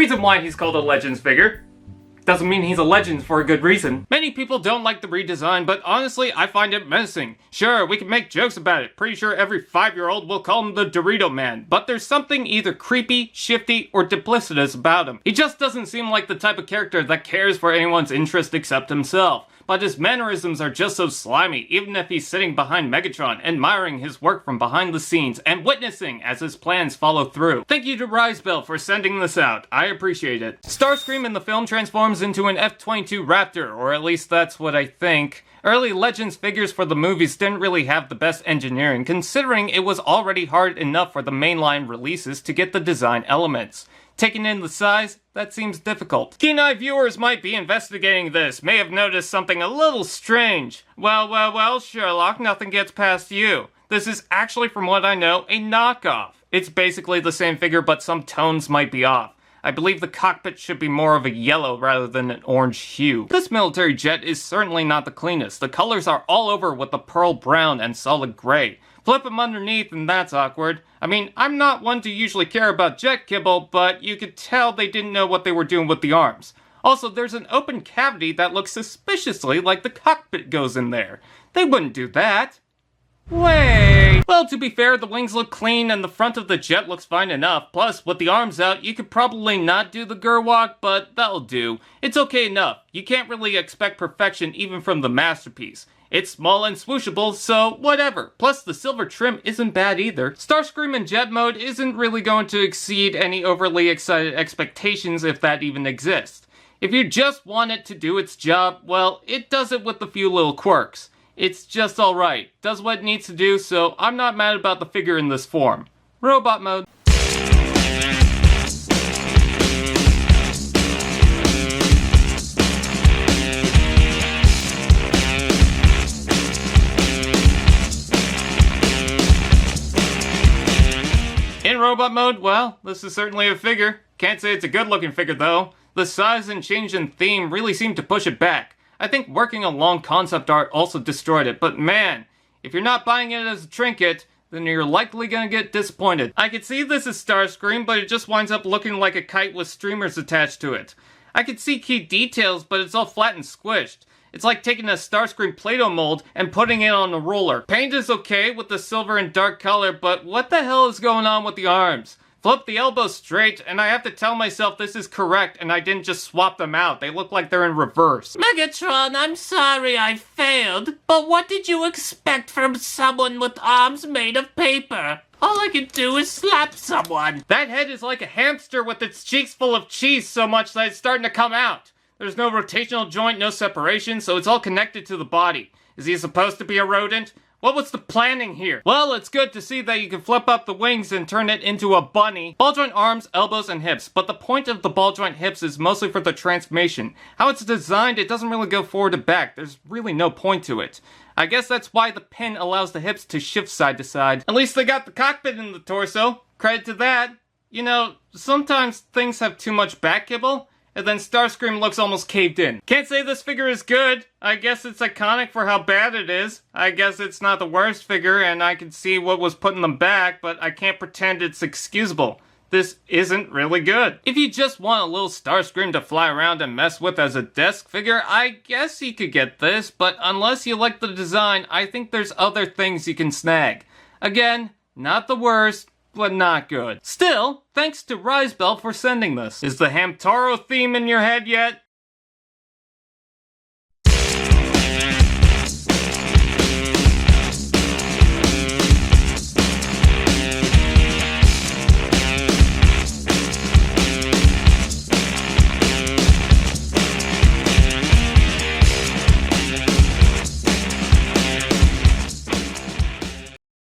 reason why he's called a Legends figure. Doesn't mean he's a legend for a good reason. Many people don't like the redesign, but honestly, I find it menacing. Sure, we can make jokes about it. Pretty sure every 5-year-old will call him the Dorito Man, but there's something either creepy, shifty, or duplicitous about him. He just doesn't seem like the type of character that cares for anyone's interest except himself. But his mannerisms are just so slimy, even if he's sitting behind Megatron, admiring his work from behind the scenes, and witnessing as his plans follow through. Thank you to Risebell for sending this out. I appreciate it. Starscream in the film transforms into an F-22 Raptor, or at least that's what I think. Early Legends figures for the movies didn't really have the best engineering, considering it was already hard enough for the mainline releases to get the design elements. Taking in the size, that seems difficult. Keen-eye viewers might be investigating this, may have noticed something a little strange. Well, Sherlock, nothing gets past you. This is actually, from what I know, a knockoff. It's basically the same figure, but some tones might be off. I believe the cockpit should be more of a yellow rather than an orange hue. This military jet is certainly not the cleanest. The colors are all over with the pearl brown and solid gray. Flip them underneath and that's awkward. I mean, I'm not one to usually care about jet kibble, but you could tell they didn't know what they were doing with the arms. Also, there's an open cavity that looks suspiciously like the cockpit goes in there. They wouldn't do that. Wait. Well, to be fair, the wings look clean and the front of the jet looks fine enough. Plus, with the arms out, you could probably not do the Gerwalk, but that'll do. It's okay enough. You can't really expect perfection even from the masterpiece. It's small and swooshable, so whatever. Plus, the silver trim isn't bad either. Starscream in jet mode isn't really going to exceed any overly excited expectations if that even exists. If you just want it to do its job, well, it does it with a few little quirks. It's just alright. Does what it needs to do, so I'm not mad about the figure in this form. Robot mode. In robot mode, well, this is certainly a figure. Can't say it's a good looking figure though. The size and change in theme really seem to push it back. I think working along concept art also destroyed it, but man, if you're not buying it as a trinket, then you're likely gonna get disappointed. I could see this as Starscream, but it just winds up looking like a kite with streamers attached to it. I could see key details, but it's all flat and squished. It's like taking a Starscream Play-Doh mold and putting it on a roller. Paint is okay with the silver and dark color, but what the hell is going on with the arms? Flip the elbows straight, and I have to tell myself this is correct and I didn't just swap them out. They look like they're in reverse. Megatron, I'm sorry I failed, but what did you expect from someone with arms made of paper? All I can do is slap someone. That head is like a hamster with its cheeks full of cheese so much that it's starting to come out. There's no rotational joint, no separation, so it's all connected to the body. Is he supposed to be a rodent? What was the planning here? Well, it's good to see that you can flip up the wings and turn it into a bunny. Ball joint arms, elbows, and hips, but the point of the ball joint hips is mostly for the transformation. How it's designed, it doesn't really go forward to back. There's really no point to it. I guess that's why the pin allows the hips to shift side to side. At least they got the cockpit in the torso. Credit to that. You know, sometimes things have too much back kibble, and then Starscream looks almost caved in. Can't say this figure is good. I guess it's iconic for how bad it is. I guess it's not the worst figure, and I can see what was putting them back, but I can't pretend it's excusable. This isn't really good. If you just want a little Starscream to fly around and mess with as a desk figure, I guess you could get this, but unless you like the design, I think there's other things you can snag. Again, not the worst, but not good. Still, thanks to Risebell for sending this. Is the Hamtaro theme in your head yet?